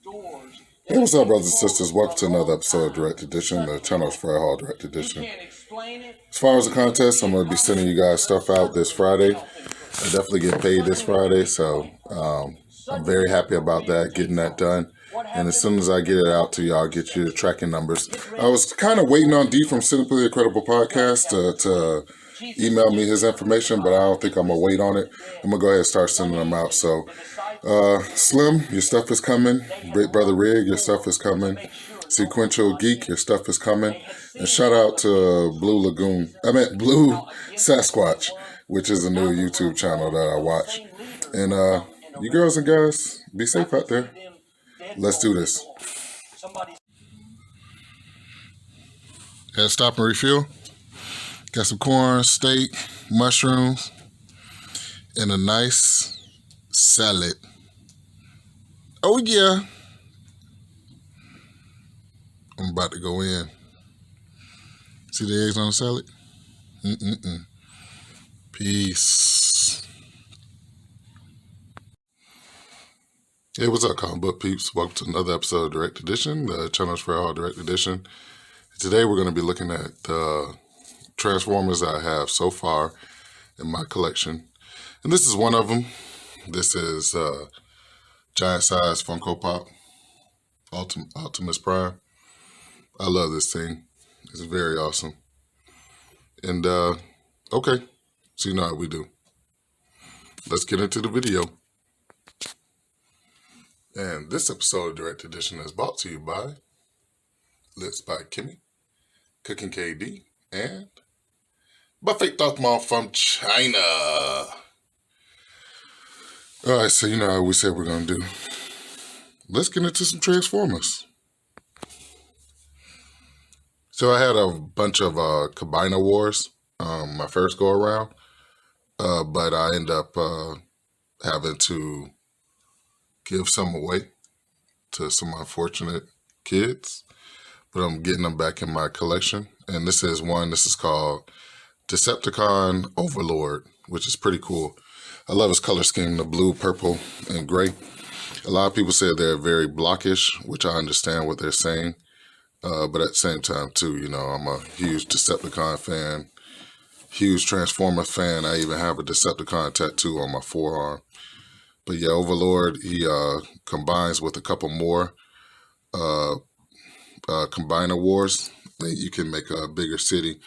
Hey, what's up, brothers and sisters? Welcome to another episode of Direct Edition, the channel's Fred Hall Direct Edition. As far as the contest, I'm going to be sending you guys stuff out this Friday. I definitely get paid this Friday, so I'm very happy about that, getting that done. And as soon as I get it out to y'all, I'll get you the tracking numbers. I was kind of waiting on D from Simply a Credible Podcast to email me his information, but I don't think I'm going to wait on it. I'm going to go ahead and start sending them out. So, Slim, your stuff is coming. Great Brother Rig, your stuff is coming. Sequential Geek, your stuff is coming. And shout out to Blue Sasquatch, which is a new YouTube channel that I watch. And you girls and guys, be safe out there. Let's do this. Had to stop and refuel. Got some corn, steak, mushrooms, and a nice salad. Oh yeah. I'm about to go in. See the eggs on the salad? Peace. Hey, what's up, comic book peeps? Welcome to another episode of Direct Edition, the channel's Fred Hall Direct Edition. Today we're going to be looking at the Transformers I have so far in my collection. And this is one of them. This is giant size Funko Pop Optimus Prime. I love this thing. It's very awesome. And okay, so you know how we do. Let's get into the video. And this episode of Direct Edition is brought to you by Lit by Kimmy, Cooking KD, and Buffet Dogma from China. Alright, so you know how we said we're going to do. Let's get into some Transformers. So I had a bunch of Combiner Wars my first go around, but I end up having to give some away to some unfortunate kids, but I'm getting them back in my collection. And this is one, this is called Decepticon Overlord, which is pretty cool. I love his color scheme, the blue, purple, and gray. A lot of people say they're very blockish, which I understand what they're saying. But at the same time, too, you know, I'm a huge Decepticon fan, huge Transformer fan. I even have a Decepticon tattoo on my forearm. But yeah, Overlord, he combines with a couple more Combiner Wars. You can make a bigger city.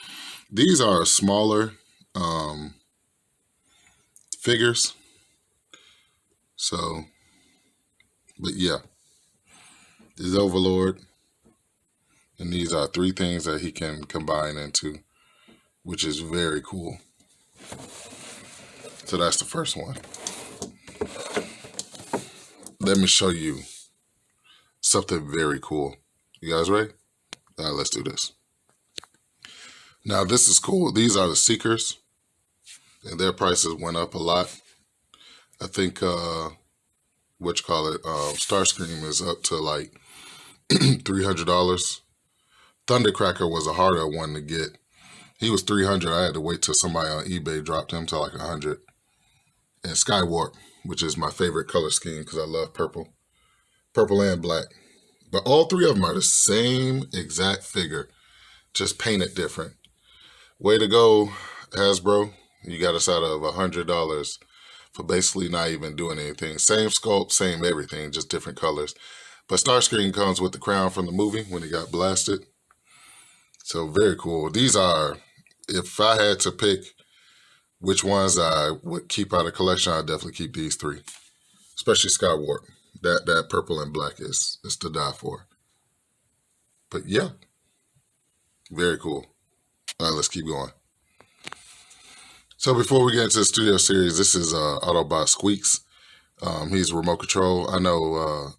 These are smaller figures. So, but yeah, this is Overlord. And these are 3 things that he can combine into, which is very cool. So that's the first one. Let me show you something very cool. You guys ready? All right, let's do this. Now, this is cool. These are the Seekers, and their prices went up a lot. I think, Starscream is up to like $300. Thundercracker was a harder one to get. He was $300. I had to wait till somebody on eBay dropped him to like $100. And Skywarp, which is my favorite color scheme because I love purple and black. But all 3 of them are the same exact figure, just painted different. Way to go, Hasbro. You got us out of $100 for basically not even doing anything. Same sculpt, same everything, just different colors. But Starscream comes with the crown from the movie when he got blasted. So very cool. These are, if I had to pick which ones I would keep out of collection, I'd definitely keep these 3. Especially Skywarp. That purple and black is to die for. But yeah, very cool. All right, let's keep going. So before we get into the studio series, this is Autobot Squeaks. He's remote control. I know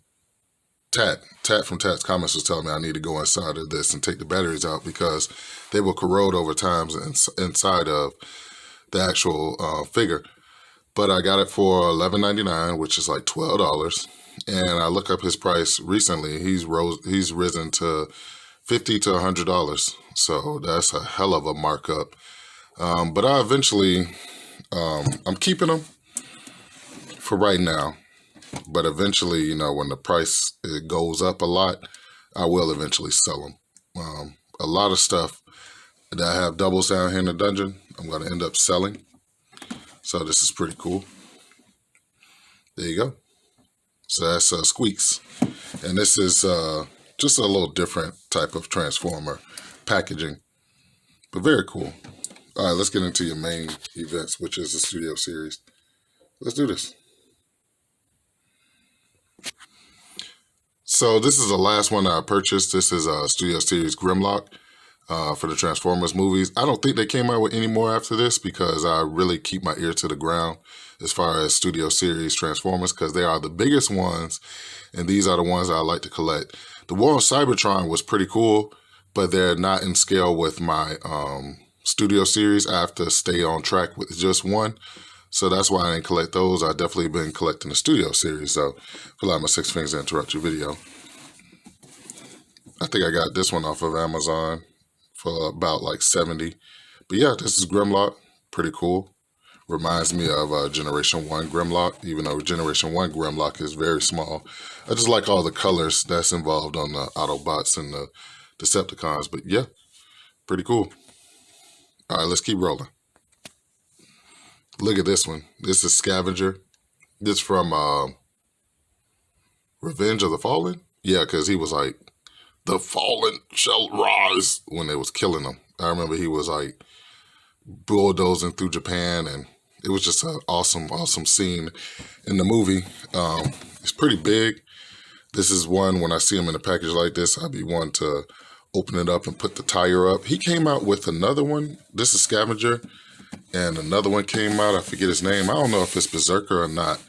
Tat from Tat's Comments was telling me I need to go inside of this and take the batteries out because they will corrode over time inside of the actual figure. But I got it for $11.99, which is like $12. And I look up his price recently. He's risen to $50 to $100. So that's a hell of a markup. But I eventually, I'm keeping them for right now. But eventually, you know, when the price it goes up a lot, I will eventually sell them. A lot of stuff that I have doubles down here in the dungeon, I'm going to end up selling. So this is pretty cool. There you go. So that's Squeaks. And this is just a little different type of Transformer packaging, but very cool. All right, let's get into your main events, which is the Studio Series. Let's do this. So this is the last one that I purchased. This is a Studio Series Grimlock for the Transformers movies. I don't think they came out with any more after this because I really keep my ear to the ground as far as Studio Series Transformers because they are the biggest ones, and these are the ones that I like to collect. The War on Cybertron was pretty cool, but they're not in scale with my Studio Series. I have to stay on track with just one. So that's why I didn't collect those. I've definitely been collecting the Studio Series. So I allow my 6 fingers to interrupt your video. I think I got this one off of Amazon for about like 70. But yeah, this is Grimlock. Pretty cool. Reminds me of Generation 1 Grimlock, even though Generation 1 Grimlock is very small. I just like all the colors that's involved on the Autobots and the Decepticons. But yeah, pretty cool. All right, let's keep rolling. Look at this one. This is Scavenger. This from Revenge of the Fallen? Yeah, because he was like, the fallen shall rise when they was killing him. I remember he was like bulldozing through Japan, and it was just an awesome, awesome scene in the movie. It's pretty big. This is one, when I see him in a package like this, I'd be one to open it up and put the tire up. He came out with another one. This is Scavenger. And another one came out. I forget his name. I don't know if it's Berserker or not.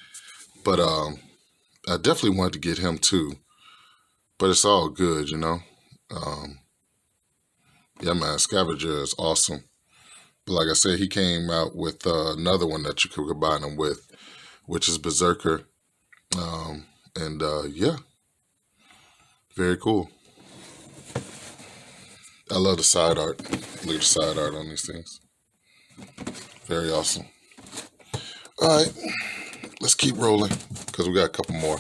But I definitely wanted to get him too. But it's all good, you know. Yeah, man, Scavenger is awesome. But like I said, he came out with another one that you could combine him with, which is Berserker. Yeah, very cool. I love the side art. Look at the side art on these things. Very awesome. All right, let's keep rolling because we got a couple more.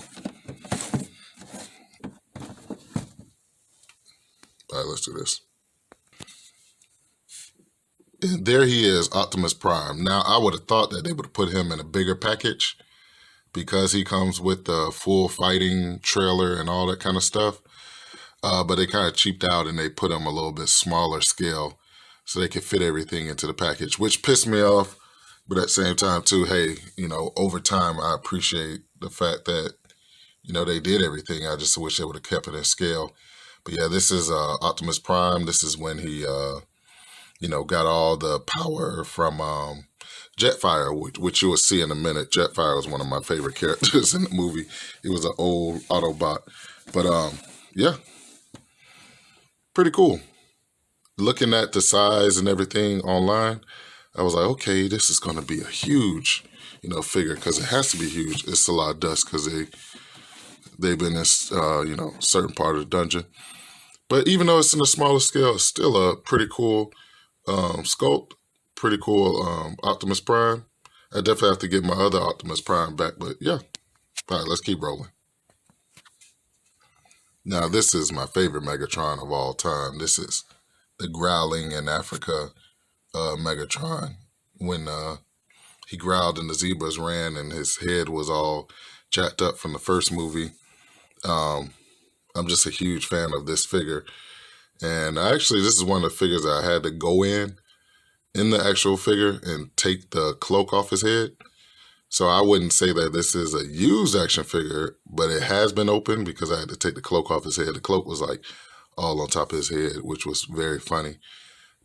All right, let's do this. And there he is, Optimus Prime. Now, I would have thought that they would have put him in a bigger package because he comes with the full fighting trailer and all that kind of stuff. But they kind of cheaped out and they put him a little bit smaller scale so they could fit everything into the package, which pissed me off. But at the same time, too, hey, you know, over time, I appreciate the fact that, you know, they did everything. I just wish they would have kept it in scale. But yeah, this is Optimus Prime. This is when he, you know, got all the power from Jetfire, which you will see in a minute. Jetfire was one of my favorite characters in the movie. He was an old Autobot. But yeah, pretty cool. Looking at the size and everything online, I was like, okay, this is going to be a huge, you know, figure because it has to be huge. It's a lot of dust because they've been in this, you know, certain part of the dungeon. But even though it's in a smaller scale, it's still a pretty cool sculpt, pretty cool Optimus Prime. I definitely have to get my other Optimus Prime back, but yeah. All right, let's keep rolling. Now, this is my favorite Megatron of all time. This is the Growling in Africa Megatron. When he growled and the zebras ran and his head was all jacked up from the first movie. I'm just a huge fan of this figure. And actually, this is one of the figures that I had to go in the actual figure and take the cloak off his head. So I wouldn't say that this is a used action figure, but it has been opened because I had to take the cloak off his head. The cloak was like all on top of his head, which was very funny.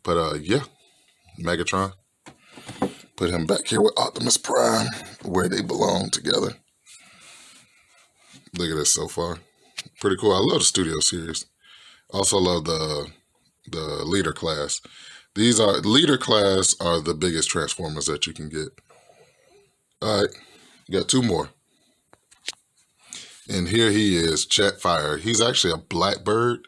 But yeah, Megatron. Put him back here with Optimus Prime, where they belong together. Look at this so far. Pretty cool. I love the Studio Series. Also love the Leader Class. Leader Class are the biggest Transformers that you can get. All right, got two more. And here he is, Jetfire. He's actually a Blackbird.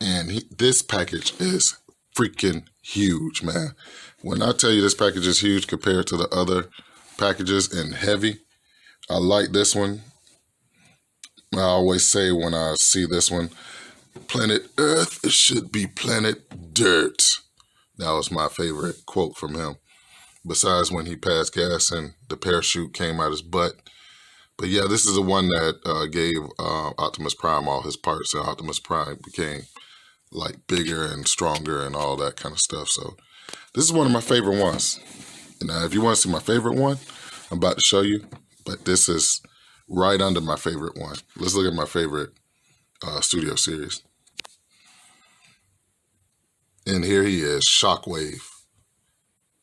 And this package is freaking huge, man. When I tell you this package is huge compared to the other packages and heavy, I like this one. I always say when I see this one, planet Earth, it should be planet Dirt. That was my favorite quote from him. Besides when he passed gas and the parachute came out his butt. But yeah, this is the one that gave Optimus Prime all his parts, and Optimus Prime became like bigger and stronger and all that kind of stuff. So this is one of my favorite ones. Now, if you want to see my favorite one, I'm about to show you. But this is right under my favorite one. Let's look at my favorite studio series. And here he is, Shockwave,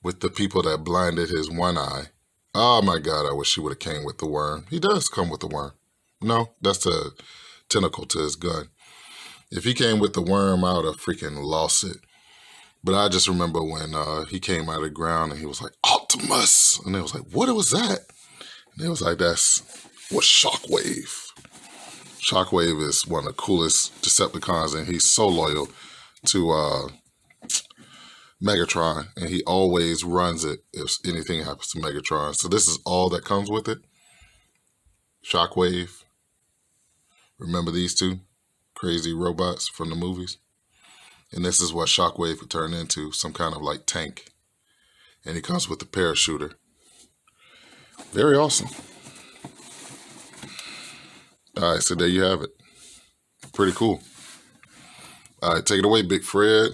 with the people that blinded his one eye. Oh my God, I wish he would have came with the worm. He does come with the worm. No, that's the tentacle to his gun. If he came with the worm, I would have freaking lost it. But I just remember when he came out of the ground and he was like, Optimus! And they was like, what was that? And it was like, that's what Shockwave. Shockwave is one of the coolest Decepticons, and he's so loyal to Megatron, and he always runs it if anything happens to Megatron. So this is all that comes with it. Shockwave. Remember these two crazy robots from the movies? And this is what Shockwave would turn into, some kind of like tank. And he comes with the parachuter. Very awesome. All right, so there you have it. Pretty cool. All right, take it away, Big Fred.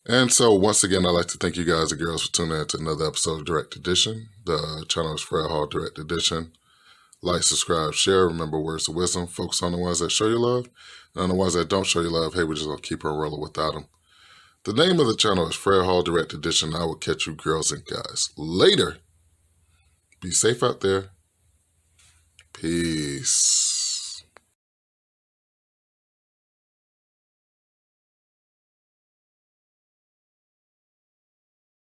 And so once again, I'd like to thank you guys and girls for tuning in to another episode of Direct Edition. The channel is Fred Hall Direct Edition. Like, subscribe, share. Remember words of wisdom. Focus on the ones that show you love. And on the ones that don't show you love, hey, we're just going to keep on rolling without them. The name of the channel is Fred Hall Direct Edition. I will catch you girls and guys later. Be safe out there. Peace.